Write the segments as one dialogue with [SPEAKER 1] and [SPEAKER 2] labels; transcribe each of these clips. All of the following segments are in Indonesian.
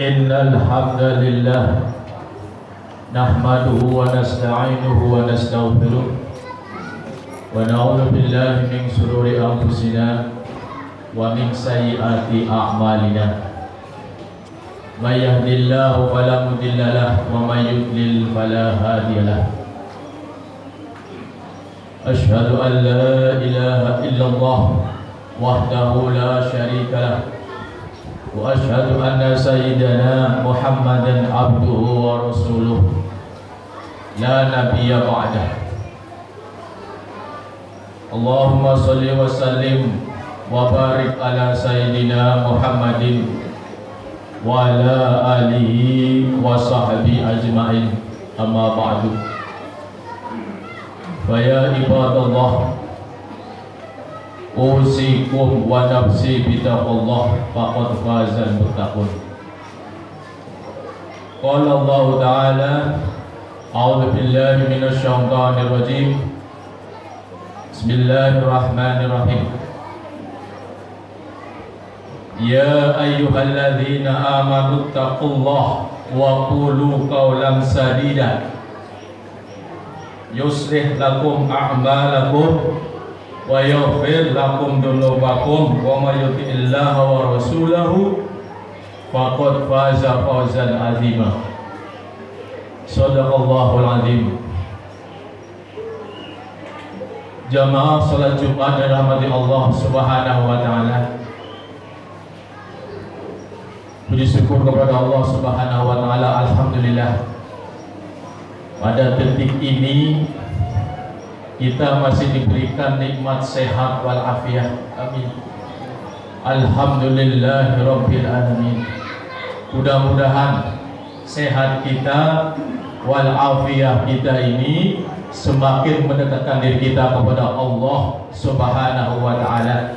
[SPEAKER 1] Innal hamdalillah nahmaduhu wa nasta'inuhu wa nastaghfiruh wa na'udzu billahi min shururi anfusina wa min sayyiati a'malina. May yahdihillahu fala mudilla lahu wa may yudlil fala hadiya lahu. Asyhadu an la ilaha illallah wahdahu la syarika lahu wa asyhadu anna sayyidana Muhammadan abduhu wa rasuluh la nabiyya ba'dah. Allahumma shalli wa sallim wa barik ala sayyidina Muhammadin wa ala alihi wa sahbihi ajma'in, amma ba'du. Fa ya ibadallah, usikum wa nafsi bitaqullah faqad fazal muttaqun. Qala Allah Ta'ala, a'udzu billahi minasy syaithanir rajim. Bismillahirrahmanirrahim. Ya ayyuhalladzina amanu taqullaha wa qulu qawlan sadida yuslih lakum a'malakum wa yaghfir lakum dhunubakum wa may yuti'illaha wa rasulahu faqad faza fawzan 'azima. Shadaqallahul 'azim. Jamaah salat Jumat dirahmati Allah Subhanahu wa taala. Puji syukur kepada Allah Subhanahu wa taala, alhamdulillah. Pada detik ini kita masih diberikan nikmat sehat wal afiyah. Amin. Alhamdulillahirabbil alamin. Mudah-mudahan sehat kita wal afiyah kita ini semakin mendekatkan diri kita kepada Allah Subhanahu wa taala.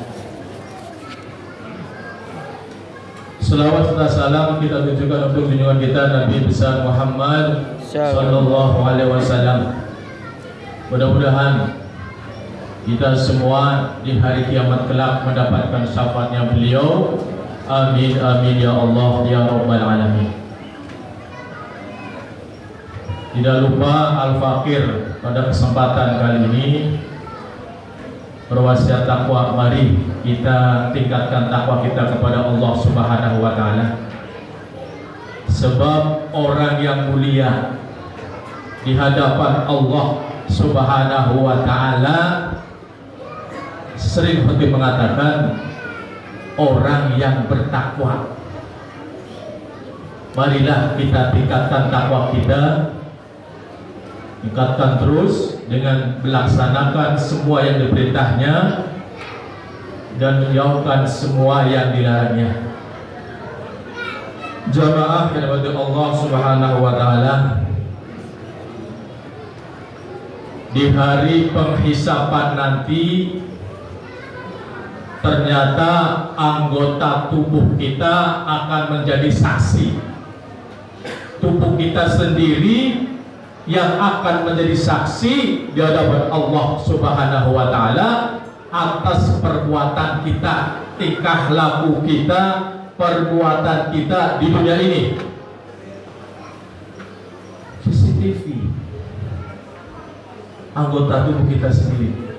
[SPEAKER 1] Selawat serta salam kita tujukan untuk junjungan kita Nabi besar Muhammad sallallahu alaihi wasallam. Mudah-mudahan kita semua di hari kiamat kelak mendapatkan syafaatnya beliau. Amin amin ya Allah ya rabbal alamin. Tidak lupa Al-Fakir pada kesempatan kali ini berwasiat takwa. Mari kita tingkatkan takwa kita kepada Allah Subhanahu wa taala. Sebab orang yang mulia di hadapan Allah Subhanahu wa taala sering hati mengatakan orang yang bertakwa. Marilah kita tingkatkan takwa kita, tingkatkan terus dengan melaksanakan semua yang diperintahnya dan menjauhkan semua yang dilarangnya. Jamaah yang dirahmati Allah Subhanahu wa taala, di hari penghisapan nanti ternyata anggota tubuh kita akan menjadi saksi. Tubuh kita sendiri yang akan menjadi saksi di hadapan Allah Subhanahu wa taala atas perbuatan kita, tingkah laku kita, perbuatan kita di dunia ini. CCTV anggota tubuh kita sendiri.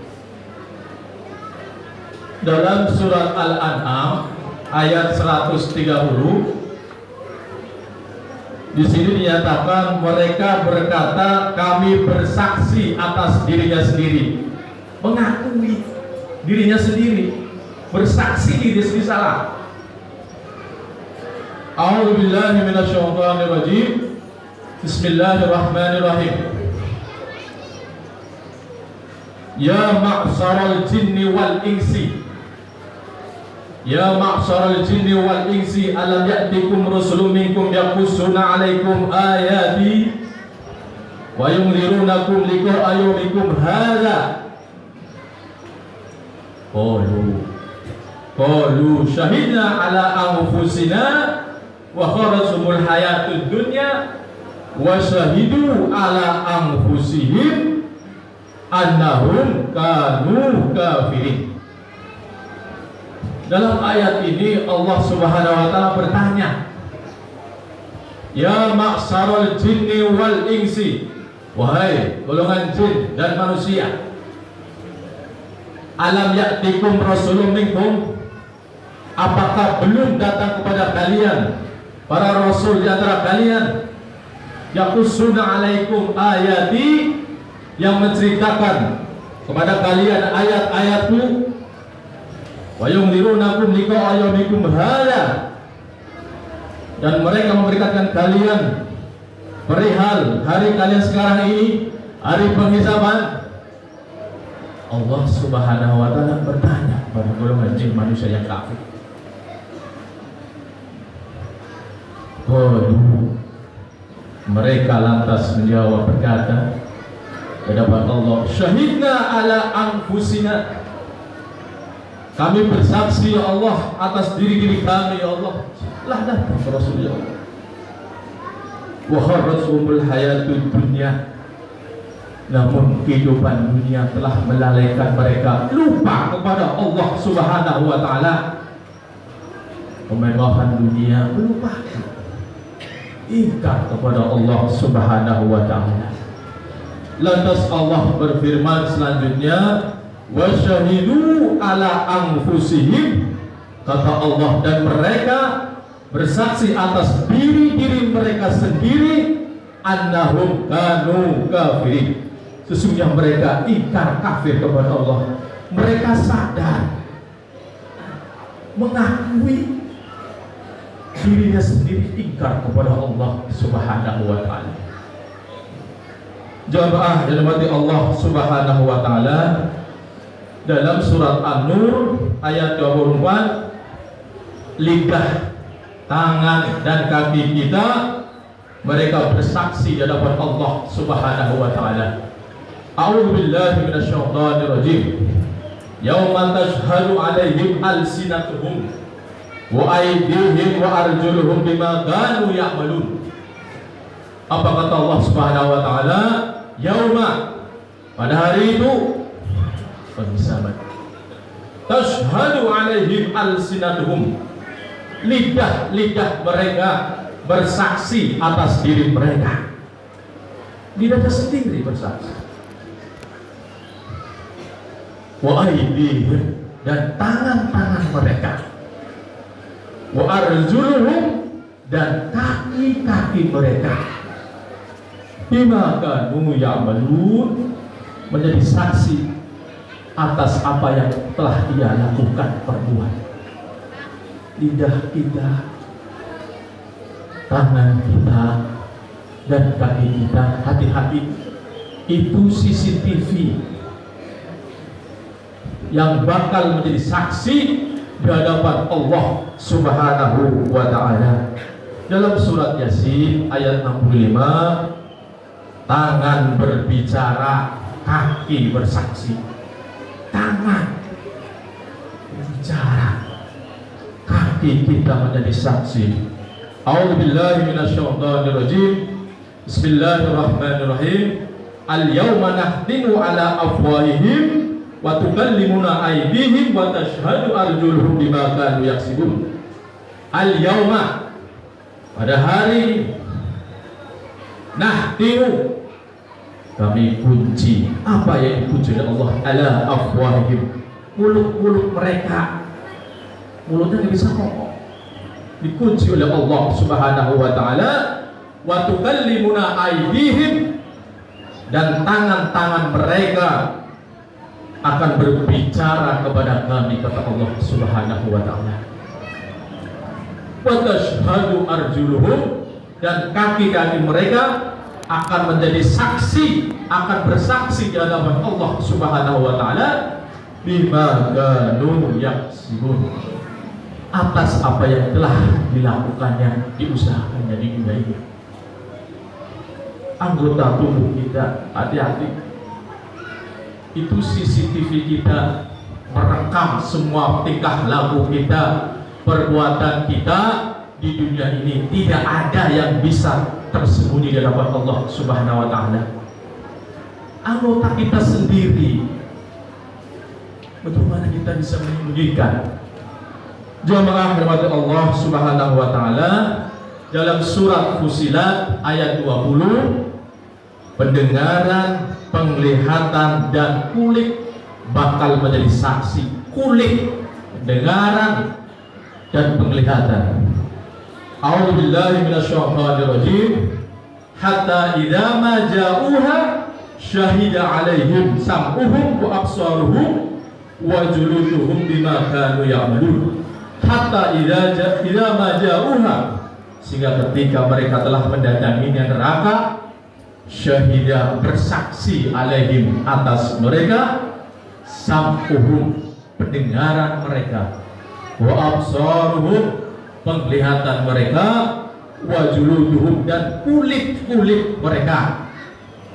[SPEAKER 1] Dalam surat Al-An'am ayat 130 di sini dinyatakan mereka berkata kami bersaksi atas dirinya sendiri, mengakui dirinya sendiri, bersaksi diri sendiri salah. A'udzubillahi minasyaitonir rajim. Bismillahirrahmanirrahim. Ya ma'syaral jinni wal insi, ya ma'syaral jinni wal insi, alam ya'tikum rusulun minkum yaqussuna 'alaikum ayati wa yunzirunakum liqa'a yawmikum hadza. Qalu syahidna 'ala anfusina wa kharajumul hayatud dunya wa syahidu 'ala anfusihim annahum kanu kafirin. Dalam ayat ini Allah Subhanahu wa taala bertanya Ya ma'syaral jinni wal insi, wahai golongan jin dan manusia, alam ya'tikum rasulun minkum, apakah belum datang kepada kalian para rasul di antara kalian, yaqussuna alaikum ayati, yang menceritakan kepada kalian ayat-ayatku, wa yunzirunakum liqa'a yaumikum hadza, dan mereka memperingatkan kalian perihal hari kalian sekarang ini, hari penghisaban. Allah Subhanahu wa taala bertanya kepada golongan jin manusia yang kafir. Mereka lantas menjawab, berkata kepada Allah, syahidna ala anfusina, kami bersaksi ya Allah atas diri-diri kami ya Allah. Lah datang Rasulullah, wa kharrajumul hayatud dunya, namun kehidupan dunia telah melalaikan mereka, lupa kepada Allah Subhanahu wa taala. Kemewahan dunia melupakan, ingkar kepada Allah Subhanahu wa taala. Lantas Allah berfirman selanjutnya, wa syahidu ala anfusihim, kata Allah, dan mereka bersaksi atas diri-diri mereka sendiri, annahum kanu kafirin, sesungguhnya mereka ingkar kafir kepada Allah. Mereka sadar, mengakui dirinya sendiri ingkar kepada Allah Subhanahu wa taala. Jamaah yang dirahmati Allah Subhanahu wa taala, dalam surat An-Nur ayat 24, lidah, tangan dan kaki kita, mereka bersaksi di hadapan Allah Subhanahu wa taala. A'udzu billahi minasyaitonir rajim. Yauma tashhadu 'alaihim alsinatuhum wa aydihim wa arjuluhum bima kanu ya'malun. Apa kata Allah Subhanahu wa taala? Yauma, pada hari itu, pengisabat, tashhadu 'alaihim alsinatuhum, lidah-lidah mereka bersaksi atas diri mereka. Lidahnya sendiri bersaksi. Wa aydihim, dan tangan-tangan mereka. Wa arjuluhum, dan kaki-kaki mereka. Bima kanu ya'malun, menjadi saksi atas apa yang telah dia lakukan, perbuat. Lidah kita, tangan kita, dan kaki kita, hati-hati, itu CCTV yang bakal menjadi saksi di hadapan Allah Subhanahu wa ta'ala. Dalam surat Yasin ayat 65, tangan berbicara, kaki bersaksi. Tangan berbicara, kaki kita menjadi saksi. A'udzubillahi minasyaitonir rajim. Bismillahirrahmanirrahim. Al-yawma nahtimu ala afwahihim wa tukallimuna aydihim wa tashhadu arjuluhum bima kanu yaksibun. Al-yawma, pada hari, nahtimu, kami kunci. Apa yang dikunci oleh Allah? Ala afwahihim, mulut-mulut mereka. Mulutnya nggak bisa ngomong, dikunci oleh Allah Subhanahu wa ta'ala. Wa tukallimuna aydihim, dan tangan-tangan mereka akan berbicara kepada kami, kata Allah Subhanahu wa ta'ala. Wa tashhadu arjuluhum, dan kaki-kaki mereka akan menjadi saksi, akan bersaksi di hadapan Allah Subhanahu wa ta'ala, bima kanu yaksibun, atas apa yang telah dilakukannya, diusahakannya di dunia ini. Anggota tubuh kita, hati-hati, itu CCTV kita merekam semua tingkah laku kita, perbuatan kita di dunia ini. Tidak ada yang bisa tersembunyi di hadapan Allah Subhanahu wa ta'ala. Anggota kita sendiri, bagaimana kita bisa menyembunyikan? Jamaah rahmat Allah Subhanahu wa ta'ala, dalam surat Fussilat ayat 20, pendengaran, penglihatan dan kulit bakal menjadi saksi. Kulit, pendengaran dan penglihatan. A'udzubillahi minasyaitonirrajim. Hatta idza ma ja'uha syahida 'alaihim sam'uhum wa absaruhum wa juluduhum bima kanu ya'malun. Hatta idza ma ja'uha, sehingga ketika mereka telah mendatanginya neraka, syahida, bersaksi, 'alaihim, atas mereka, sam'uhum, pendengaran mereka, wa absaruhum, penglihatan mereka, wa juluduhum, dan kulit-kulit mereka,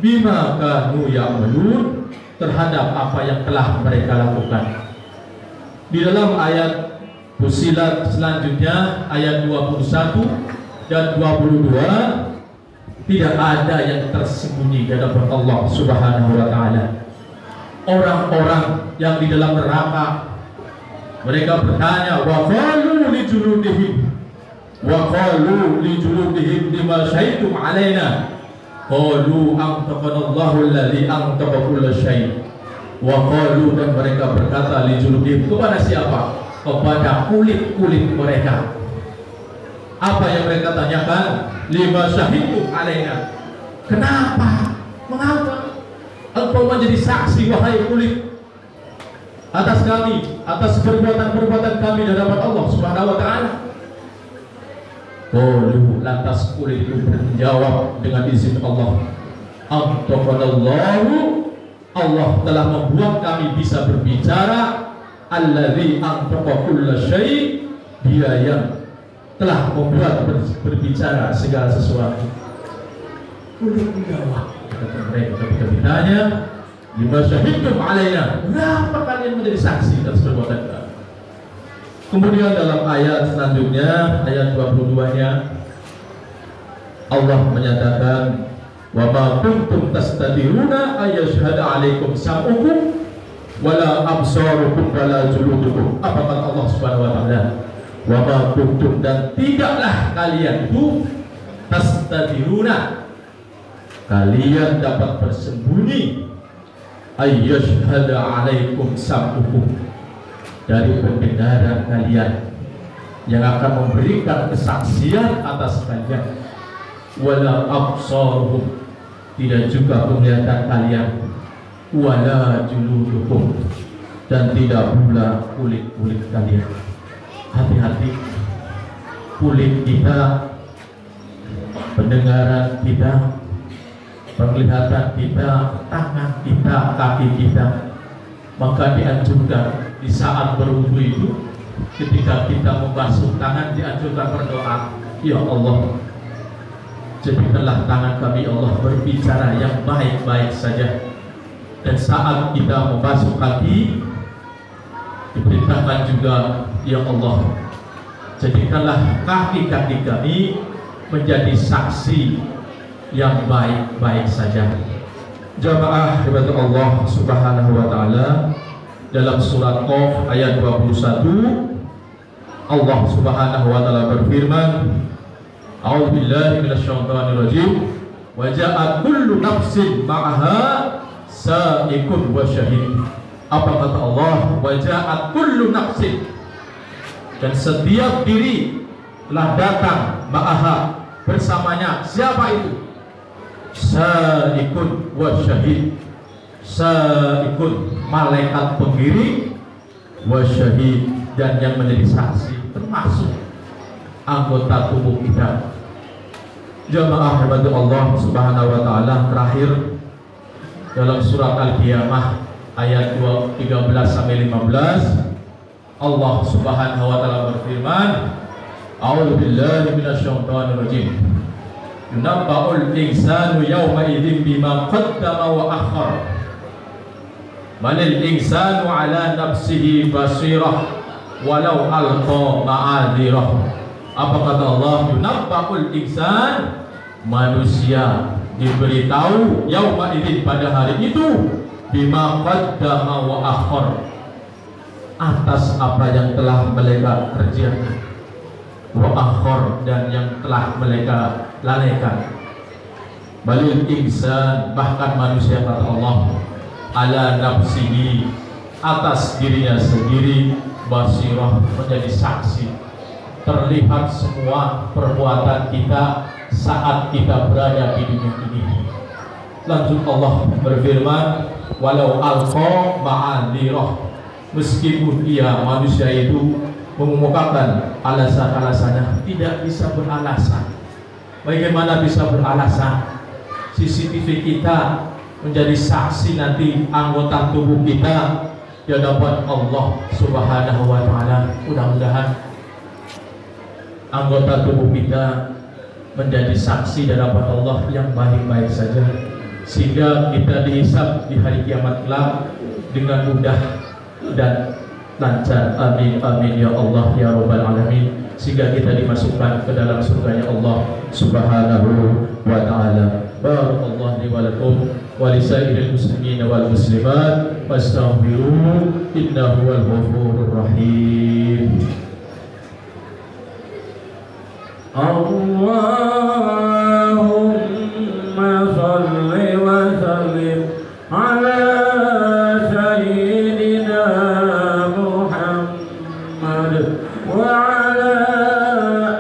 [SPEAKER 1] bima kanu ya'malun, terhadap apa yang telah mereka lakukan. Di dalam ayat Fussilat selanjutnya ayat 21 dan 22, tidak ada yang tersembunyi di hadapan Allah Subhanahu wa taala. Orang-orang yang di dalam neraka, mereka bertanya, wa qalu li juludihim lima syahidtum alaina, qalu antaqanallahu alladzi antaqa kulla syai'. Wa qalu, dan mereka berkata, li juludihim, kepada siapa? Kepada kulit-kulit mereka. Apa yang mereka tanyakan? Lima syahidtum alaina, kenapa? Mengapa engkau menjadi saksi, wahai kulit, atas kami, atas perbuatan-perbuatan kami di hadapan Allah Subhanahu wa taala? Qalu, lantas kulit itu menjawab dengan izin Allah, antaqanallahu, Allah telah membuat kami bisa berbicara, alladzi antaqa kulla syai', dia yang telah membuat berbicara segala sesuatu. Kulit menjawab. Kata mereka ketika ditanya, lima syahidtum alaina, kenapa kalian menjadi saksi atas perbuatan kami? Kemudian dalam ayat selanjutnya, ayat 22-nya, Allah menyatakan, wa ma kuntum tastatiruna ayyashhada 'alaikum sam'ukum wala absarukum wala juludukum. Apa kata Allah Subhanahu wa taala? Wa ma kuntum, dan tidaklah kalian itu, tastatiruna, kalian dapat bersembunyi, ayyashhada 'alaikum sam'ukum, dari pendengaran kalian yang akan memberikan kesaksian atas kalian, wala absarukum, tidak juga penglihatan kalian, wala juludukum, dan tidak pula kulit-kulit kalian. Hati-hati, kulit kita, pendengaran kita, penglihatan kita, tangan kita, kaki kita, maka dianjurkan di saat berwudu itu, ketika kita membasuh tangan, dianjurkan berdoa, ya Allah, jadikanlah tangan kami, Allah, berbicara yang baik-baik saja. Dan saat kita membasuh kaki, diperintahkan juga, ya Allah, jadikanlah kaki-kaki kami menjadi saksi yang baik-baik saja. Jamaah ibadah Allah Subhanahu wa taala, dalam surat Qaf ayat 21, Allah Subhanahu wa taala berfirman, a'udzubillahi minasyaitonirrajim, wa ja'at kullu nafsin ma'aha sa'iqun wa syahid. Apa kata Allah? Wa ja'at kullu nafsin, dan setiap diri telah datang, ma'aha, bersamanya. Siapa itu? Sa'iqun wa syahid. Sa'iqun, malaikat pengiring, wa syahid, dan yang menjadi saksi, termasuk anggota tubuh kita. Jamaah ibadah Allah Subhanahu wa taala, terakhir dalam surat Al-Qiyamah ayat 13 sampai 15, Allah Subhanahu wa taala berfirman, a'udzubillahi minasyaitonirrajim, yunabba'ul insanu yawma idzin bima qaddama wa akhkhar, balil insanu ala nafsihi basirah walau alqa ma'adzirah. Apa kata Allah? Yunabba'ul insan, manusia diberitahu, yauma idzin, pada hari itu, bima qaddama wa akhkhar, atas apa yang telah mereka kerjakan. wa akhir, dan yang telah mereka lalaikan. Balil insan, bahkan manusia kata Allah, ala nafsihi, atas dirinya sendiri, basirah, menjadi saksi. Terlihat semua perbuatan kita saat kita berada di dunia ini. Lanjut Allah berfirman, walau alqa ma'adirah, meskipun ia manusia itu mengemukakan alasan-alasannya, tidak bisa beralasan. Bagaimana bisa beralasan? CCTV kita menjadi saksi nanti anggota tubuh kita di hadapan Allah Subhanahu wa Ta'ala. Mudah-mudahan anggota tubuh kita menjadi saksi di hadapan Allah yang baik-baik saja, sehingga kita dihisab di hari kiamat kelak dengan mudah dan lancar. Amin amin ya Allah ya rabbal alamin. Sehingga kita dimasukkan ke dalam surganya Allah Subhanahu wa Ta'ala. Barakallahu li wa lakum wa li sairil muslimin wal muslimat, wastaghfiruhu innahu wal ghafurur rahim. Allahumma shalli wa sallim ala sayyidina Muhammad wa ala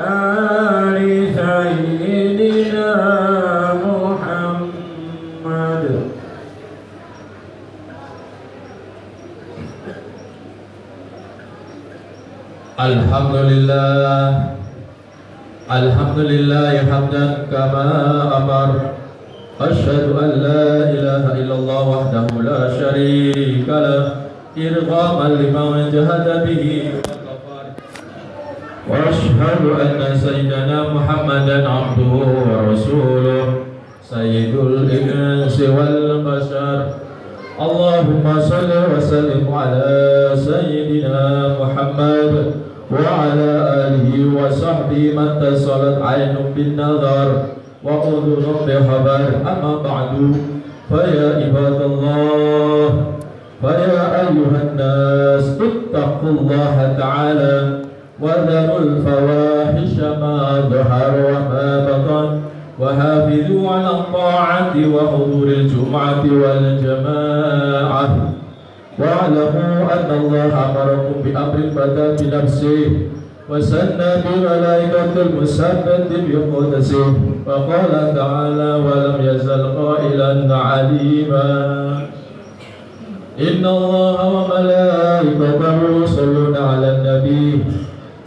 [SPEAKER 1] ali sayyidina Muhammad. Alhamdulillah, alhamdulillah hamdan kama amar. Asyhadu an la ilaha illallah wahdahu la syarika lah, irghaman liman jahada bihi wa kafar. Wa asyhadu anna sayyidana Muhammadan abduhu wa rasuluh, sayyidul insi wal bashar. Allahumma salli wa sallim ala sayyidina Muhammad wa ala alihi wa sahbihi man tasalat aynun bin nazar wa udhunun bi khabar. Amma ba'du, fa ya ibadallah, fa ya ayyuhan nas, ittaqullaha ta'ala wa dharul fawahisha ma dhahara wa ma batan, wa hafidhu ala ta'ati wa huduril jum'ati wal jama'ah. wa'lamu anna Allah amarakum bi amrin bada bi nafsihi wa sanna bi malaikatil musabbati bi qudsihi wa qala ta'ala wa lam yazal qailan 'alima. Inna Allah wa malaikatahu yusalluna 'alan nabi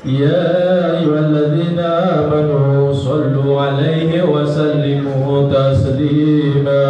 [SPEAKER 1] ya ayyuhalladzina amanu sallu 'alaihi wa sallimu taslima.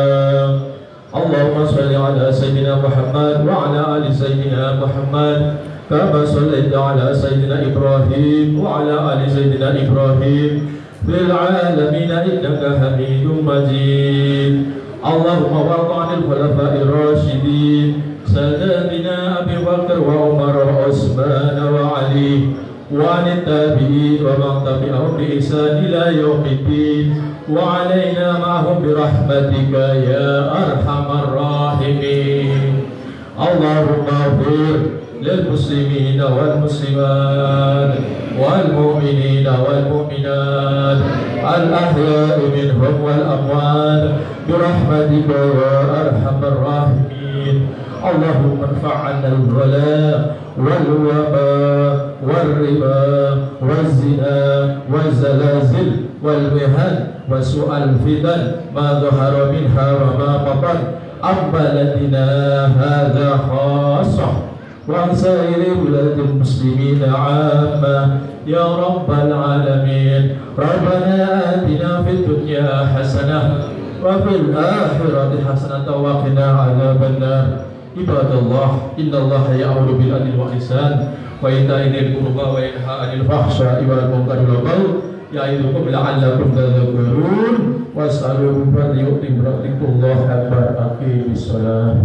[SPEAKER 1] Allahumma salli ala sayyidina Muhammad wa ala ali sayyidina Muhammad kama sallaita ala sayyidina Ibrahim wa ala ali sayyidina Ibrahim fil alamin innaka Hamidum Majid. Allahumma warḍa 'anil khulafa'ir rasyidin sayyidina Abi Bakar wa Umar wa Utsman wa Ali wa 'anit tabi'in wa man tabi'ahum bi ihsan ila yaumiddin wa 'alaina ma'hum bi rahmatika ya arhamar rahimin. Allahumma ighfir lil muslimin wal muslimat wal mu'minin wal mu'minat al ahya'i minhum wal amwat bi rahmatika ya arhamar rahimin. Allahumma irfa' 'anna al-ghala wal waba wal riba wal zina wal zalazil wal mihan wa su'al fitan ma dhahara minha wa ma batan am baladina hadha khassah wa an sa'iri biladil muslimin 'amma ya rabbal alamin. Rabbana atina fid dunya hasanah wa fil akhirati hasanah wa qina 'adzaban nar. Ibadallah, innallaha ya'muru bil adli wal ihsan wa ita'i dzil qurba wa yanha 'anil fahsya'i wal munkari wal baghi ya'idukum la'allakum tadhakkarun. Was'aluhu falyu'tim rabbikumullah akbar. Aqimis shalah.